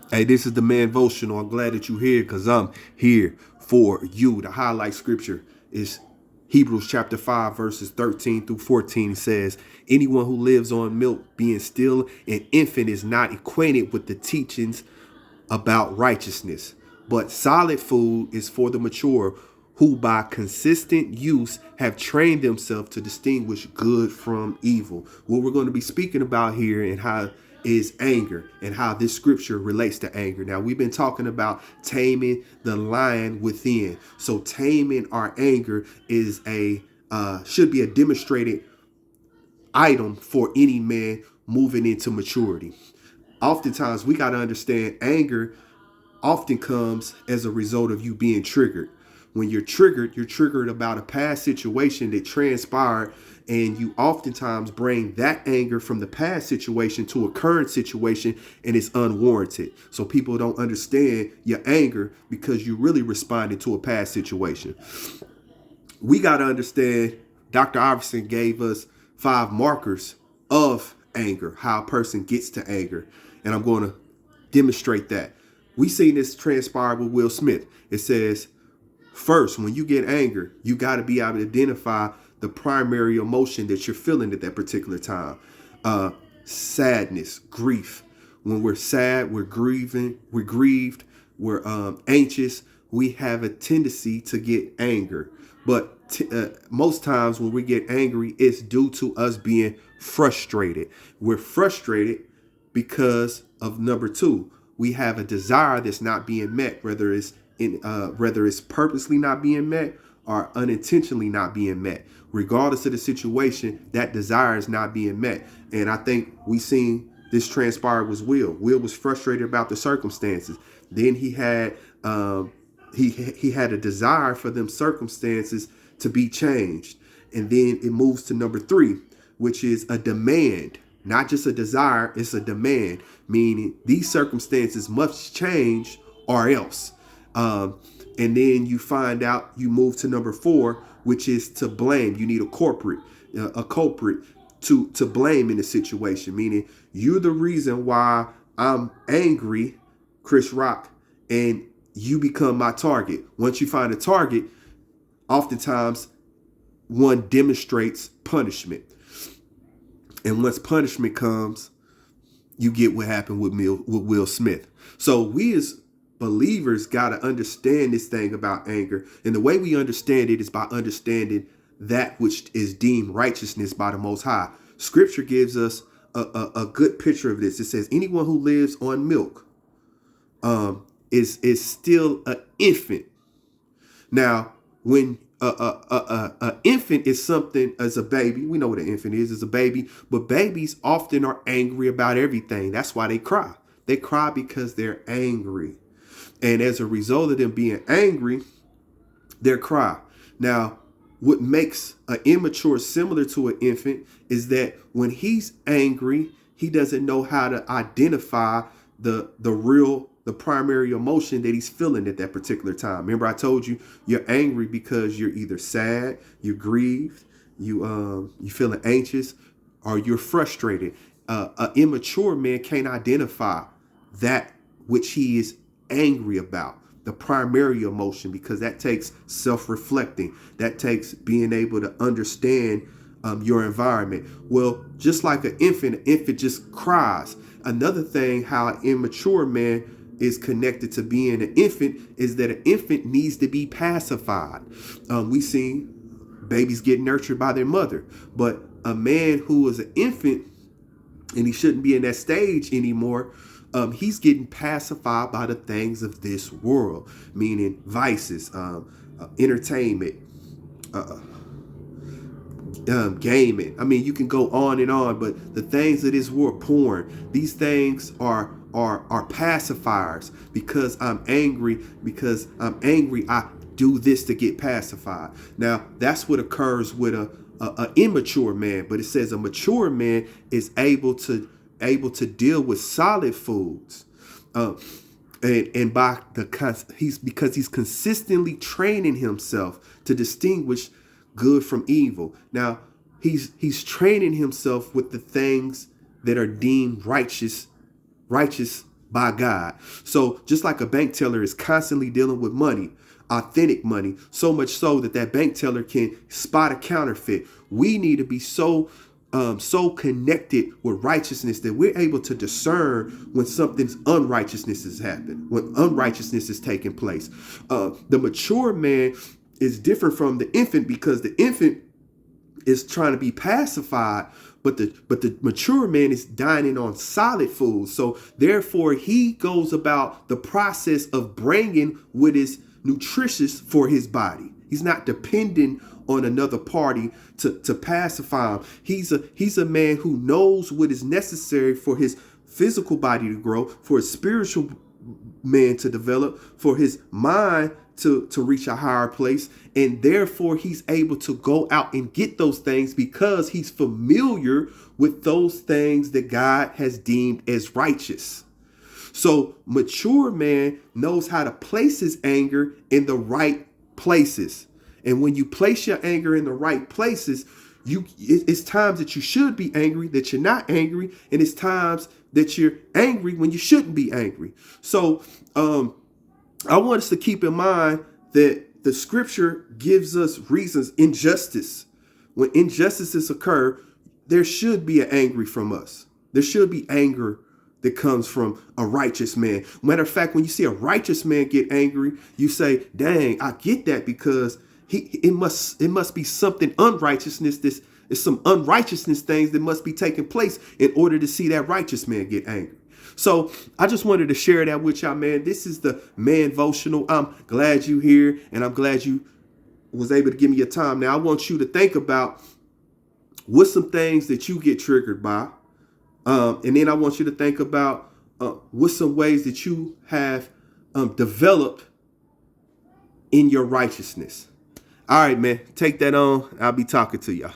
Hey, this is the Men-votional. I'm glad that you're here because I'm here for you. The highlight scripture is Hebrews chapter 5, verses 13 through 14. It says, anyone who lives on milk, being still an infant, is not acquainted with the teachings about righteousness. But solid food is for the mature, who by consistent use have trained themselves to distinguish good from evil. What we're going to be speaking about here and how is anger and how this scripture relates to anger. Now, we've been talking about taming the lion within. So taming our anger is a should be a demonstrated item for any man moving into maturity. Oftentimes we got to understand anger often comes as a result of you being triggered. When you're triggered about a past situation that transpired, and you oftentimes bring that anger from the past situation to a current situation, and it's unwarranted. So people don't understand your anger because you really responded to a past situation. We got to understand Dr. Iverson gave us 5 markers of anger, how a person gets to anger. And I'm going to demonstrate that. We seen this transpire with Will Smith. It says, first, when you get anger, you got to be able to identify the primary emotion that you're feeling at that particular time. Sadness, grief. When we're sad, we're grieving, we're grieved, we're anxious. We have a tendency to get anger. But most times when we get angry, it's due to us being frustrated. We're frustrated because of number 2. We have a desire that's not being met, whether it's purposely not being met or unintentionally not being met. Regardless of the situation, that desire is not being met. And I think we seen this transpire was Will. Will was frustrated about the circumstances. Then he had he had a desire for them circumstances to be changed. And then it moves to number 3, which is a demand. Not just a desire, it's a demand, meaning these circumstances must change or else. And then you find out, you move to number 4, which is to blame. You need a culprit to blame in the situation, meaning you're the reason why I'm angry, Chris Rock, and you become my target. Once you find a target, oftentimes one demonstrates punishment. And once punishment comes, you get what happened with Will Smith. So we as believers got to understand this thing about anger. And the way we understand it is by understanding that which is deemed righteousness by the Most High. Scripture gives us a good picture of this. It says anyone who lives on milk is still an infant. Now, when a infant is something as a baby, we know what an infant is as a baby, but babies often are angry about everything. That's why they cry. They cry because they're angry. And as a result of them being angry, they cry. Now, what makes an immature similar to an infant is that when he's angry, he doesn't know how to identify the primary emotion that he's feeling at that particular time. Remember, I told you you're angry because you're either sad, you're grieved, you feeling anxious, or you're frustrated. An immature man can't identify that which he is angry about, the primary emotion, because that takes self-reflecting. That takes being able to understand your environment. Well, just like an infant just cries. Another thing, how an immature man is connected to being an infant, is that an infant needs to be pacified. We see babies get nurtured by their mother, but a man who is an infant and he shouldn't be in that stage anymore, he's getting pacified by the things of this world, meaning vices, entertainment, gaming. I mean, you can go on and on, but the things of this world, porn, these things are pacifiers. Because I'm angry, I do this to get pacified. Now, that's what occurs with a immature man, but it says a mature man is able to deal with solid foods. And by because he's consistently training himself to distinguish good from evil. Now, he's training himself with the things that are deemed righteous by God. So just like a bank teller is constantly dealing with money, authentic money, so much so that that bank teller can spot a counterfeit, we need to be so connected with righteousness that we're able to discern when something's unrighteousness has happened, when unrighteousness is taking place. The mature man is different from the infant, because the infant is trying to be pacified, but the mature man is dining on solid food. So therefore, he goes about the process of bringing what is nutritious for his body. He's not dependent on another party to pacify him. He's a man who knows what is necessary for his physical body to grow, for his spiritual man to develop, for his mind to reach a higher place. And therefore, he's able to go out and get those things because he's familiar with those things that God has deemed as righteous. So mature man knows how to place his anger in the right places. And when you place your anger in the right places, it's times that you should be angry that you're not angry, and it's times that you're angry when you shouldn't be angry. So I want us to keep in mind that the scripture gives us reasons. Injustice, when injustices occur, there should be an angry from us. There should be anger that comes from a righteous man. Matter of fact, when you see a righteous man get angry, you say, dang, I get that, because it must be something unrighteousness. This is some unrighteousness things that must be taking place in order to see that righteous man get angry. So I just wanted to share that with y'all, man. This is the Men-votional. I'm glad you here, and I'm glad you was able to give me your time. Now I want you to think about what's some things that you get triggered by, and then I want you to think about what's some ways that you have developed in your righteousness. All right, man. Take that on. I'll be talking to y'all.